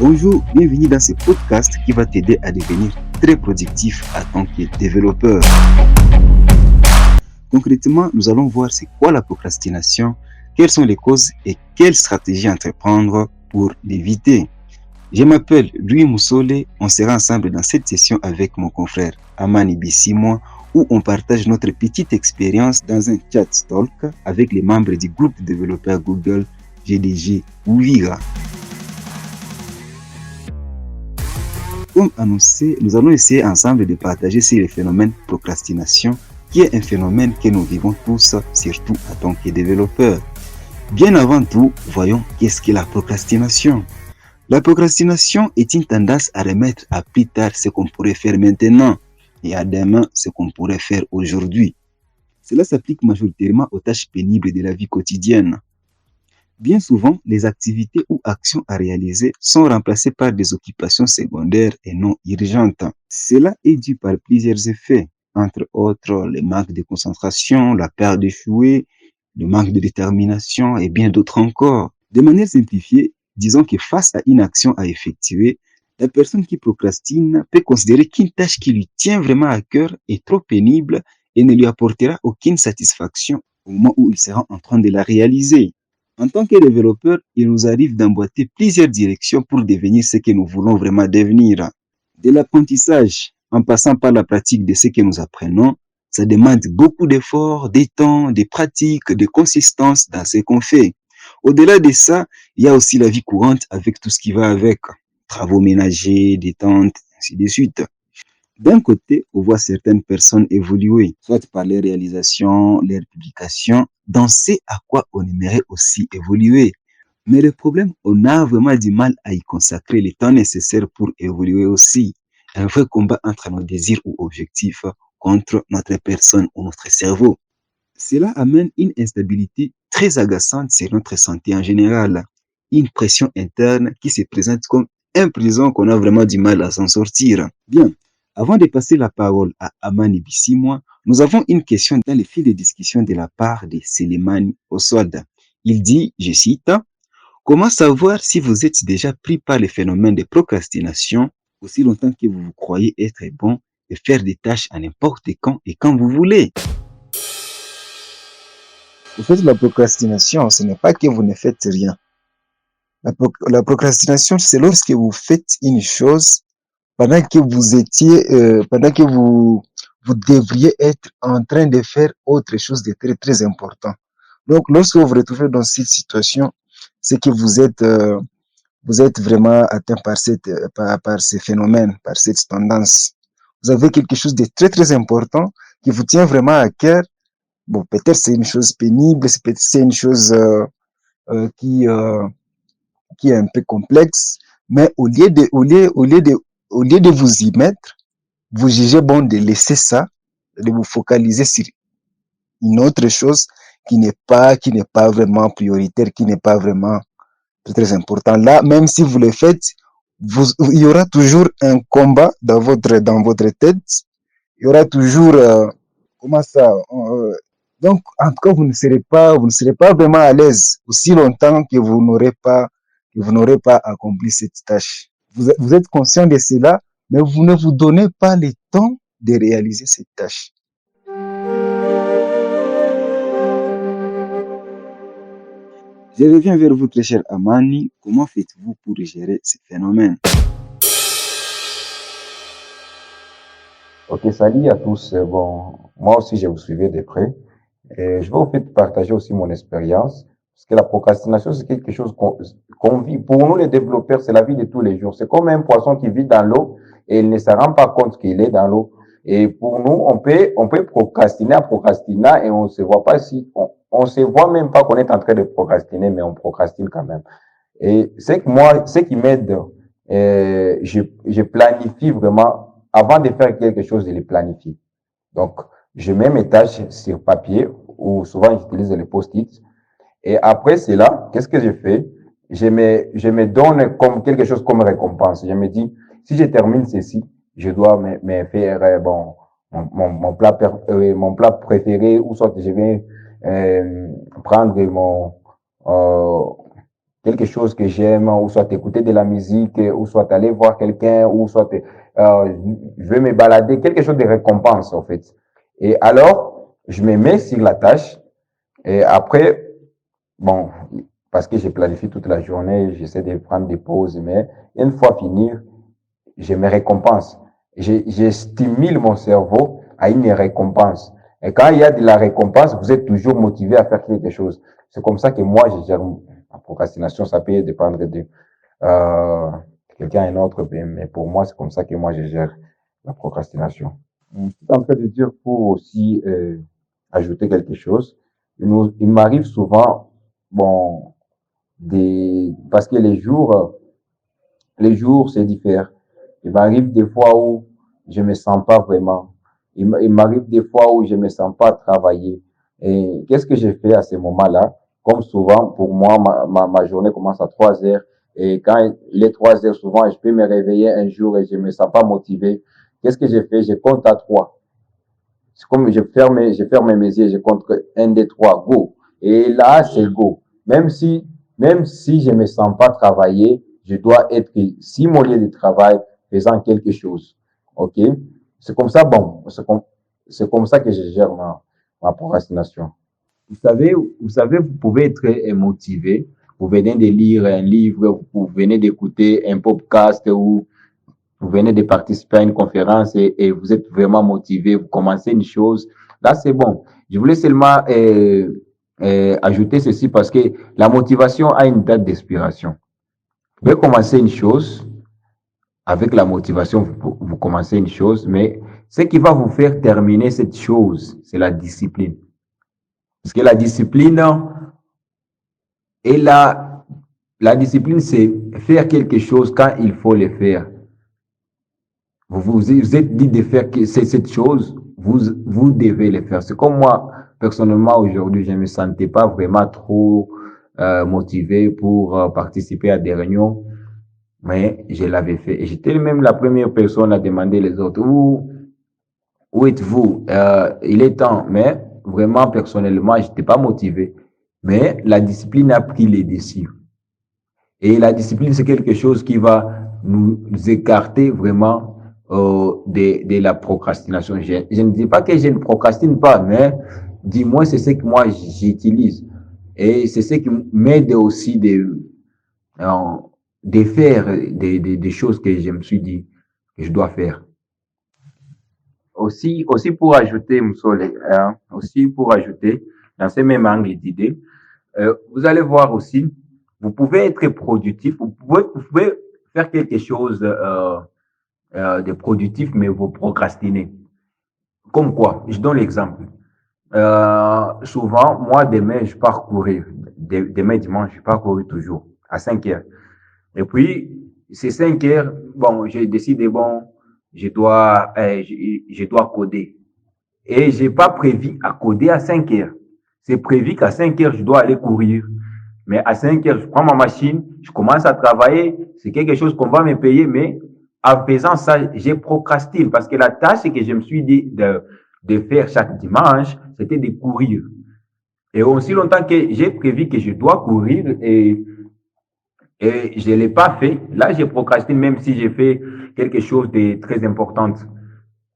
Bonjour, bienvenue dans ce podcast qui va t'aider à devenir très productif en tant que développeur. Concrètement, nous allons voir c'est quoi la procrastination, quelles sont les causes et quelles stratégies entreprendre pour l'éviter. Je m'appelle Louis Moussole, on sera ensemble dans cette session avec mon confrère Amani Bissimwa où on partage notre petite expérience dans un chat talk avec les membres du groupe de développeurs Google GDG Ouviga. Comme annoncé, nous allons essayer ensemble de partager sur le phénomène procrastination, qui est un phénomène que nous vivons tous, surtout en tant que développeurs. Bien avant tout, voyons qu'est-ce qu'est la procrastination. La procrastination est une tendance à remettre à plus tard ce qu'on pourrait faire maintenant et à demain ce qu'on pourrait faire aujourd'hui. Cela s'applique majoritairement aux tâches pénibles de la vie quotidienne. Bien souvent, les activités ou actions à réaliser sont remplacées par des occupations secondaires et non urgentes. Cela est dû par plusieurs effets, entre autres le manque de concentration, la peur d'échouer, le manque de détermination et bien d'autres encore. De manière simplifiée, disons que face à une action à effectuer, la personne qui procrastine peut considérer qu'une tâche qui lui tient vraiment à cœur est trop pénible et ne lui apportera aucune satisfaction au moment où il sera en train de la réaliser. En tant que développeur, il nous arrive d'emboîter plusieurs directions pour devenir ce que nous voulons vraiment devenir. De l'apprentissage, en passant par la pratique de ce que nous apprenons, ça demande beaucoup d'efforts, de temps, de pratiques, de consistance dans ce qu'on fait. Au-delà de ça, il y a aussi la vie courante avec tout ce qui va avec. Travaux ménagers, détente, ainsi de suite. D'un côté, on voit certaines personnes évoluer, soit par les réalisations, les publications, dans ce à quoi on aimerait aussi évoluer. Mais le problème, on a vraiment du mal à y consacrer le temps nécessaire pour évoluer aussi. Un vrai combat entre nos désirs ou objectifs contre notre personne ou notre cerveau. Cela amène une instabilité très agaçante sur notre santé en général. Une pression interne qui se présente comme un prison qu'on a vraiment du mal à s'en sortir. Bien, avant de passer la parole à Amani Bissimwa, nous avons une question dans le fil de discussion de la part de Selemani Oswald. Il dit, je cite, « Comment savoir si vous êtes déjà pris par le phénomène de procrastination aussi longtemps que vous vous croyez être bon et faire des tâches à n'importe quand et quand vous voulez ?» En fait, la procrastination, ce n'est pas que vous ne faites rien. La procrastination, c'est lorsque vous faites une chose pendant que vous devriez être en train de faire autre chose de très, très important. Donc, lorsque vous vous retrouvez dans cette situation, c'est que vous êtes vraiment atteint par ce phénomène, par cette tendance. Vous avez quelque chose de très, très important qui vous tient vraiment à cœur. Bon, peut-être c'est une chose pénible, peut-être c'est une chose qui est un peu complexe, mais au lieu de vous y mettre, vous jugez bon de laisser ça, de vous focaliser sur une autre chose qui n'est pas vraiment prioritaire, qui n'est pas vraiment très, très important. Là, même si vous le faites, il y aura toujours un combat dans votre tête. Il y aura toujours, comment ça, donc, en tout cas, vous ne serez pas vraiment à l'aise aussi longtemps que vous n'aurez pas accompli cette tâche. Vous êtes conscient de cela, mais vous ne vous donnez pas le temps de réaliser cette tâche. Je reviens vers vous, très cher Amani. Comment faites-vous pour gérer ce phénomène? Ok, salut à tous. Bon, moi aussi, je vous suivais de près. Et je vais au fait partager aussi mon expérience. Parce que la procrastination, c'est quelque chose qu'on vit. Pour nous, les développeurs, c'est la vie de tous les jours. C'est comme un poisson qui vit dans l'eau et il ne se rend pas compte qu'il est dans l'eau. Et pour nous, on peut procrastiner en procrastinant et on se voit pas si, on se voit même pas qu'on est en train de procrastiner, mais on procrastine quand même. Et c'est que moi, ce qui m'aide, je planifie vraiment, avant de faire quelque chose, je les planifie. Donc, je mets mes tâches sur papier ou souvent j'utilise les post-it. Et après cela, qu'est-ce que je fais? Je me donne comme quelque chose comme récompense. Je me dis, si je termine ceci, je dois me faire, bon, mon plat préféré ou soit je vais prendre euh, quelque chose que j'aime, ou soit écouter de la musique, ou soit aller voir quelqu'un, ou soit je vais me balader, quelque chose de récompense en fait. Et alors, je me mets sur la tâche et après, bon, parce que j'ai planifié toute la journée, j'essaie de prendre des pauses, mais une fois fini, je me récompense. Je stimule mon cerveau à une récompense. Et quand il y a de la récompense, vous êtes toujours motivé à faire quelque chose. C'est comme ça que moi, je gère la procrastination. Ça peut dépendre de euh, quelqu'un un autre, mais pour moi, c'est comme ça que moi, je gère la procrastination. Je suis en train de dire pour aussi ajouter quelque chose. Il m'arrive souvent, bon, parce que les jours, c'est différent. Il m'arrive des fois où je me sens pas vraiment. Il m'arrive des fois où je me sens pas travailler. Et qu'est-ce que j'ai fait à ce moment-là? Comme souvent, pour moi, ma journée commence à 3 heures. Et quand il est 3 heures, souvent, je peux me réveiller un jour et je me sens pas motivé. Qu'est-ce que j'ai fait? Je compte à 3. C'est comme je ferme mes yeux, je compte 1, 2, 3, go. Et là, c'est go. Même si je me sens pas travailler, je dois être si mon lieu de travail faisant quelque chose. OK? C'est comme ça, bon, c'est comme ça que je gère ma procrastination. Vous pouvez être motivé. Vous venez de lire un livre, vous venez d'écouter un podcast ou vous venez de participer à une conférence et vous êtes vraiment motivé, vous commencez une chose, là c'est bon. Je voulais seulement ajouter ceci parce que la motivation a une date d'expiration. Vous pouvez commencer une chose, avec la motivation, vous commencez une chose, mais ce qui va vous faire terminer cette chose, c'est la discipline. Parce que la discipline est la discipline, c'est faire quelque chose quand il faut le faire. Vous êtes dit de faire cette chose, vous devez le faire. C'est comme moi, personnellement, aujourd'hui, je ne me sentais pas vraiment trop motivé pour participer à des réunions, mais je l'avais fait. Et j'étais même la première personne à demander les autres, où êtes-vous? Il est temps, mais vraiment, personnellement, je n'étais pas motivé. Mais la discipline a pris les dessus. Et la discipline, c'est quelque chose qui va nous écarter vraiment de la procrastination. Je ne dis pas que je ne procrastine pas, mais dis-moi, c'est ce que moi j'utilise. Et c'est ce qui m'aide aussi de faire des choses que je me suis dit que je dois faire. Aussi pour ajouter, Moussole, aussi pour ajouter, dans ces mêmes angles d'idées, vous allez voir aussi, vous pouvez être productif, vous pouvez faire quelque chose de productif, mais vous procrastinez. Comme quoi? Je donne l'exemple. Souvent, moi, demain, je pars courir. Demain, dimanche, je pars courir toujours à 5 heures. Et puis, ces 5 heures, bon, j'ai décidé, bon, je dois coder. Et j'ai pas prévu à coder à 5 heures. C'est prévu qu'à 5 heures, je dois aller courir. Mais à 5 heures, je prends ma machine, je commence à travailler. C'est quelque chose qu'on va me payer, mais en faisant ça, j'ai procrastiné parce que la tâche que je me suis dit de faire chaque dimanche, c'était de courir. Et aussi longtemps que j'ai prévu que je dois courir et je ne l'ai pas fait, là, j'ai procrastiné même si j'ai fait quelque chose de très important.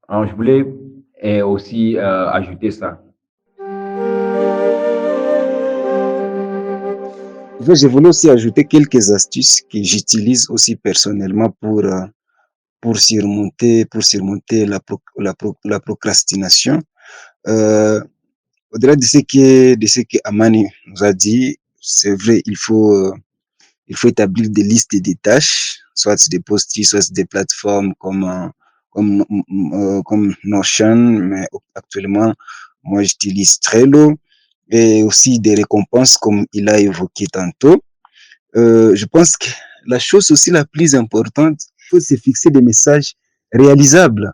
Alors, je voulais aussi ajouter ça. Je voulais aussi ajouter quelques astuces que j'utilise aussi personnellement pour surmonter la procrastination. Au-delà de ce que Amani nous a dit, c'est vrai, il faut établir des listes de tâches, soit des post-it, soit des plateformes comme Notion, mais actuellement, moi, j'utilise Trello et aussi des récompenses comme il a évoqué tantôt. Je pense que la chose aussi la plus importante, il faut se fixer des messages réalisables.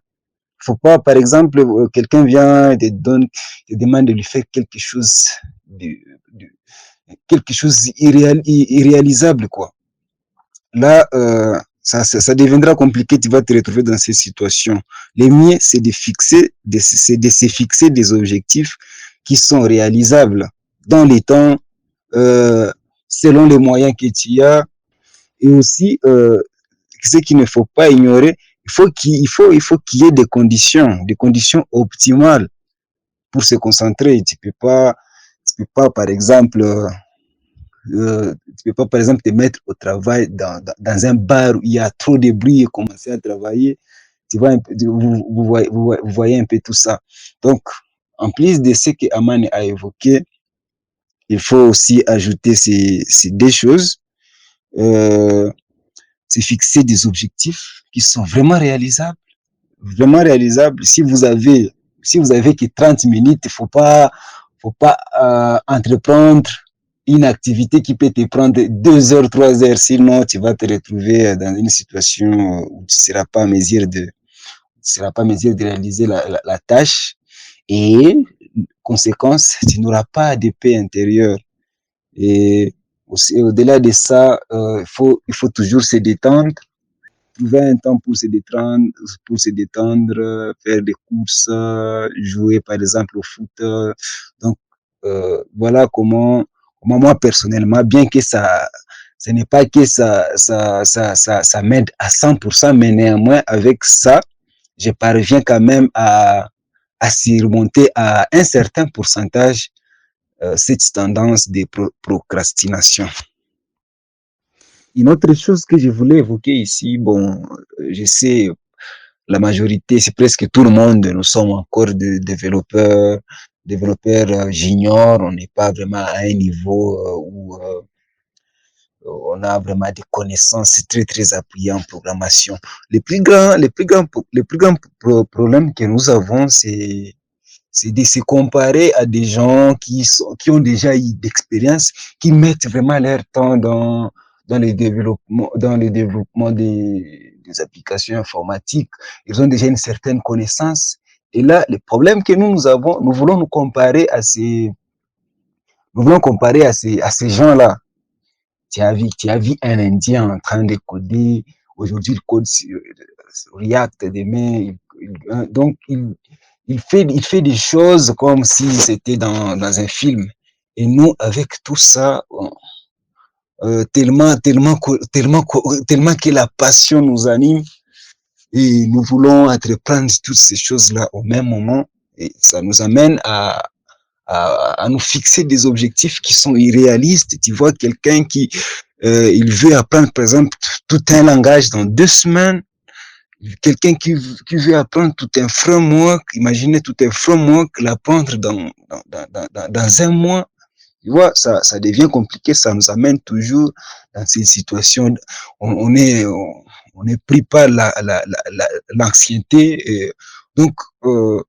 Faut pas, par exemple, quelqu'un vient te demande de lui faire quelque chose de quelque chose irréalisable, quoi. Là, ça deviendra compliqué, tu vas te retrouver dans ces situations. Le mieux, c'est de se fixer des objectifs qui sont réalisables dans les temps, euh, selon les moyens que tu as. Et aussi, ce qu'il ne faut pas ignorer, il faut qu'il y ait des conditions optimales pour se concentrer. Tu peux pas, par exemple, tu peux pas, par exemple, te mettre au travail dans un bar où il y a trop de bruit et commencer à travailler. Tu vois, vous voyez un peu tout ça. Donc, en plus de ce que Aman a évoqué, il faut aussi ajouter ces deux choses. Euh, c'est fixer des objectifs qui sont vraiment réalisables. Vraiment réalisables. Si vous avez que 30 minutes, faut pas entreprendre une activité qui peut te prendre 2 heures, 3 heures. Sinon, tu vas te retrouver dans une situation où tu ne seras pas à mesure de réaliser la tâche. Et, conséquence, tu n'auras pas de paix intérieure. Et aussi, au-delà de ça, il faut toujours se détendre, trouver un temps pour se détendre, faire des courses, jouer par exemple au foot. Donc, voilà comment moi personnellement, bien que ce n'est pas que ça m'aide à 100%, mais néanmoins, avec ça, je parviens quand même à surmonter à un certain pourcentage cette tendance de procrastination. Une autre chose que je voulais évoquer ici, bon, je sais, la majorité, c'est presque tout le monde, nous sommes encore des développeurs juniors, on n'est pas vraiment à un niveau où on a vraiment des connaissances très, très appuyées en programmation. Les plus grands problèmes que nous avons, c'est de se comparer à des gens qui ont déjà eu d'expérience, qui mettent vraiment leur temps dans le développement des applications informatiques. Ils ont déjà une certaine connaissance. Et là, le problème que nous avons, nous voulons comparer à ces gens-là. Tu as vu un Indien en train de coder. Aujourd'hui, il code sur React. Demain, donc, il fait des choses comme si c'était dans un film. Et nous, avec tout ça, tellement que la passion nous anime et nous voulons entreprendre toutes ces choses-là au même moment. Et ça nous amène à nous fixer des objectifs qui sont irréalistes. Tu vois, quelqu'un il veut apprendre, par exemple, tout un langage dans 2 semaines. Quelqu'un qui veut apprendre tout un framework, imaginez tout un framework, l'apprendre dans un mois. Tu vois, ça devient compliqué, ça nous amène toujours dans ces situations. On est pris par l'anxiété. Donc, on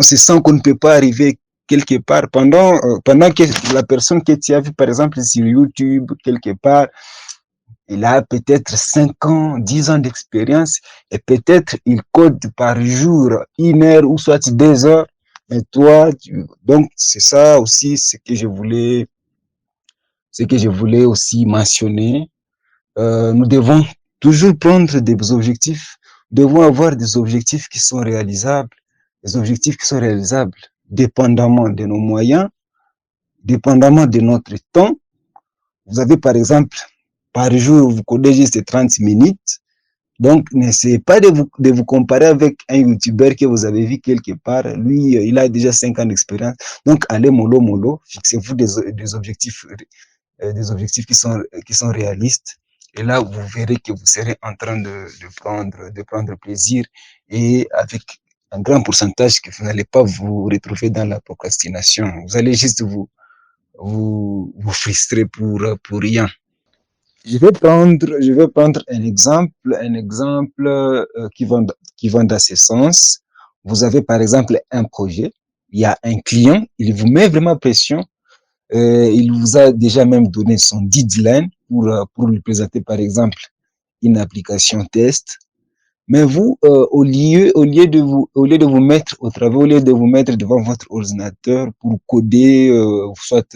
se sent qu'on ne peut pas arriver quelque part. Pendant que la personne que tu as vue, par exemple, sur YouTube, quelque part, il a peut-être 5 ans, 10 ans d'expérience et peut-être il code par jour 1 heure ou soit 2 heures. Mais toi, donc c'est ça aussi ce que je voulais aussi mentionner. Nous devons toujours prendre des objectifs, nous devons avoir des objectifs qui sont réalisables, des objectifs qui sont réalisables dépendamment de nos moyens, dépendamment de notre temps. Vous avez par exemple, par jour, vous codez juste 30 minutes. Donc, n'essayez pas de vous comparer avec un YouTuber que vous avez vu quelque part. Lui, il a déjà 5 ans d'expérience. Donc, allez mollo. Fixez-vous des objectifs qui sont réalistes. Et là, vous verrez que vous serez en train de prendre plaisir et avec un grand pourcentage que vous n'allez pas vous retrouver dans la procrastination. Vous allez juste vous frustrer pour rien. Je vais prendre un exemple qui va dans ce sens. Vous avez par exemple un projet, il y a un client, il vous met vraiment pression, il vous a déjà même donné son deadline pour lui présenter par exemple une application test. Mais vous, au lieu de vous mettre au travail, au lieu de vous mettre devant votre ordinateur pour coder, soit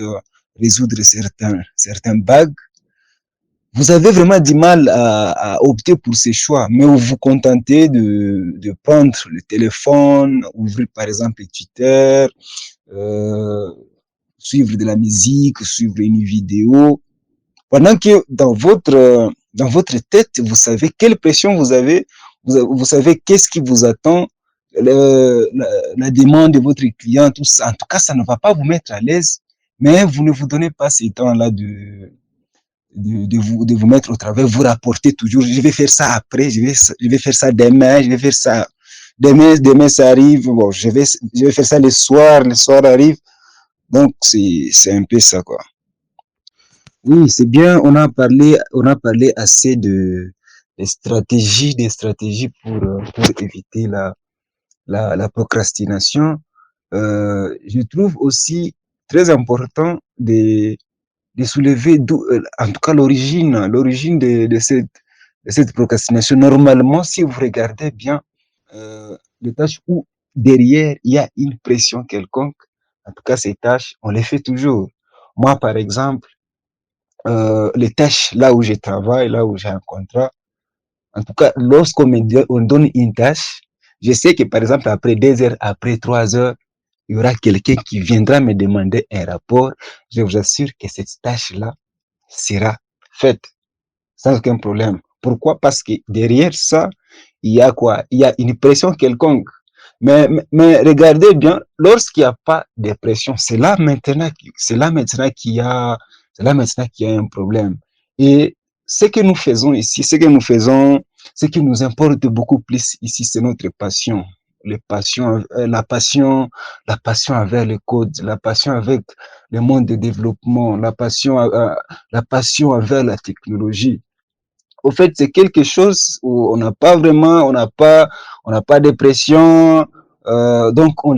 résoudre certains bugs, vous avez vraiment du mal à opter pour ces choix, mais vous vous contentez de prendre le téléphone, ouvrir par exemple Twitter, euh, suivre de la musique, suivre une vidéo. Pendant que dans votre tête, vous savez quelle pression vous avez, vous savez qu'est-ce qui vous attend, la demande de votre client, tout ça. En tout cas, ça ne va pas vous mettre à l'aise, mais vous ne vous donnez pas ce temps-là de vous mettre au travail, vous rapportez toujours, je vais faire ça après, je vais faire ça demain, je vais faire ça demain ça arrive, bon, je vais faire ça le soir arrive, donc c'est un peu ça, quoi. Oui, c'est bien, on a parlé assez des stratégies pour éviter la procrastination. Je trouve aussi très important de soulever en tout cas l'origine de cette procrastination. Normalement, si vous regardez bien les tâches où derrière il y a une pression quelconque, en tout cas ces tâches, on les fait toujours. Moi, par exemple, les tâches là où je travaille, là où j'ai un contrat, en tout cas, lorsqu'on on donne une tâche, je sais que par exemple, après 2 heures, après 3 heures, il y aura quelqu'un qui viendra me demander un rapport. Je vous assure que cette tâche-là sera faite sans aucun problème. Pourquoi? Parce que derrière ça, il y a quoi? Il y a une pression quelconque. Mais regardez bien, lorsqu'il n'y a pas de pression, c'est là maintenant qu'il y a, c'est là maintenant qu'il y a un problème. Et ce que nous faisons ici, ce qui nous importe beaucoup plus ici, c'est notre passion. La passion avec le code, la passion avec le monde de développement, la passion avec la technologie. Au fait, c'est quelque chose où on n'a pas de pression, donc on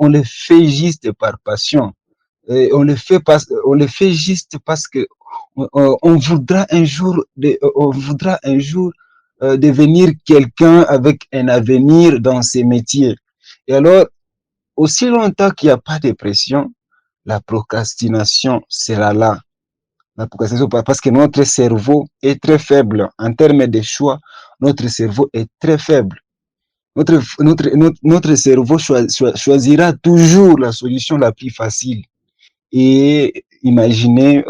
le fait juste par passion. Et on le fait juste parce que on voudra un jour devenir quelqu'un avec un avenir dans ces métiers. Et alors, aussi longtemps qu'il n'y a pas de pression, la procrastination sera là. La procrastination, parce que notre cerveau est très faible en termes de choix. Notre cerveau est très faible. Notre cerveau choisira toujours la solution la plus facile. Et imaginez,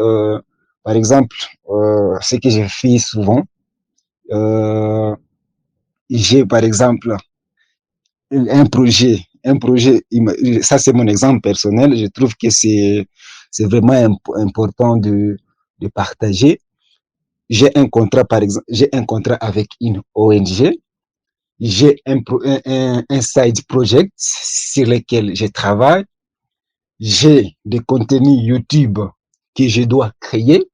par exemple, ce que je fais souvent. Euh, j'ai, par exemple, un projet, ça c'est mon exemple personnel. Je trouve que c'est vraiment important de partager. J'ai un contrat, par exemple, j'ai un contrat avec une ONG, j'ai un side project sur lequel je travaille, j'ai des contenus YouTube que je dois créer.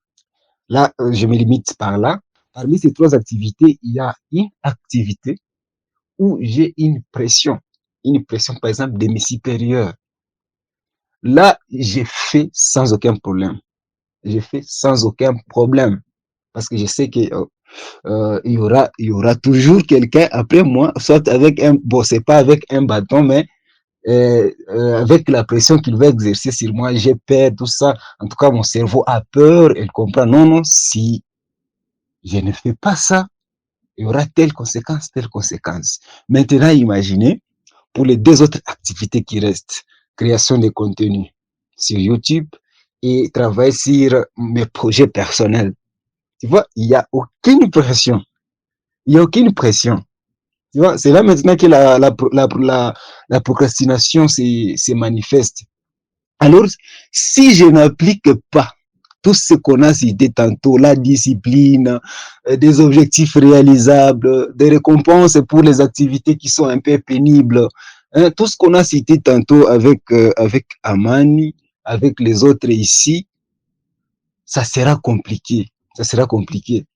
Là, je me limite par là. Parmi ces trois activités, il y a une activité où j'ai une pression, par exemple, de mes supérieurs. Là, j'ai fait sans aucun problème. J'ai fait sans aucun problème parce que je sais que il y aura toujours quelqu'un après moi, soit avec bon, c'est pas avec un bâton, mais avec la pression qu'il va exercer sur moi, j'ai peur, tout ça. En tout cas, mon cerveau a peur, il comprend, non, non, si je ne fais pas ça, il y aura telle conséquence, telle conséquence. Maintenant, imaginez, pour les deux autres activités qui restent, création de contenu sur YouTube et travail sur mes projets personnels. Tu vois, il n'y a aucune pression. Il n'y a aucune pression. Tu vois, c'est là maintenant que la procrastination se manifeste. Alors, si je n'applique pas tout ce qu'on a cité tantôt, la discipline, des objectifs réalisables, des récompenses pour les activités qui sont un peu pénibles, hein, tout ce qu'on a cité tantôt avec Amani, avec les autres ici, ça sera compliqué. Ça sera compliqué.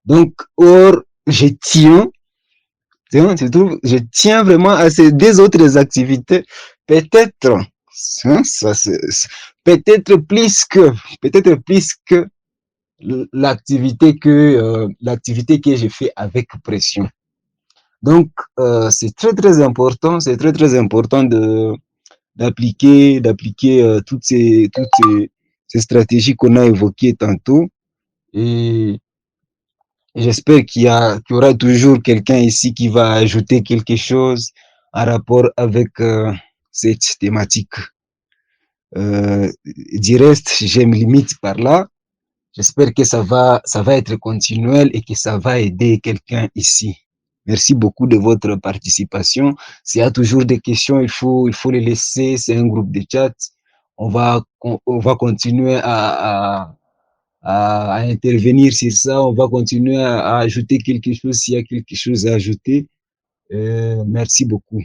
Donc, or, je tiens vraiment à ces deux autres activités. Peut-être, hein, peut-être plus que l'activité que j'ai fait avec pression. Donc, c'est c'est très important d'appliquer ces stratégies qu'on a évoquées tantôt. Et j'espère qu'il y aura toujours quelqu'un ici qui va ajouter quelque chose en rapport avec cette thématique. Du reste, je me limite par là. J'espère que ça va être continuel et que ça va aider quelqu'un ici. Merci beaucoup de votre participation. S'il y a toujours des questions, il faut les laisser. C'est un groupe de chat. On va continuer à intervenir sur ça. On va continuer à ajouter quelque chose s'il y a quelque chose à ajouter. Merci beaucoup.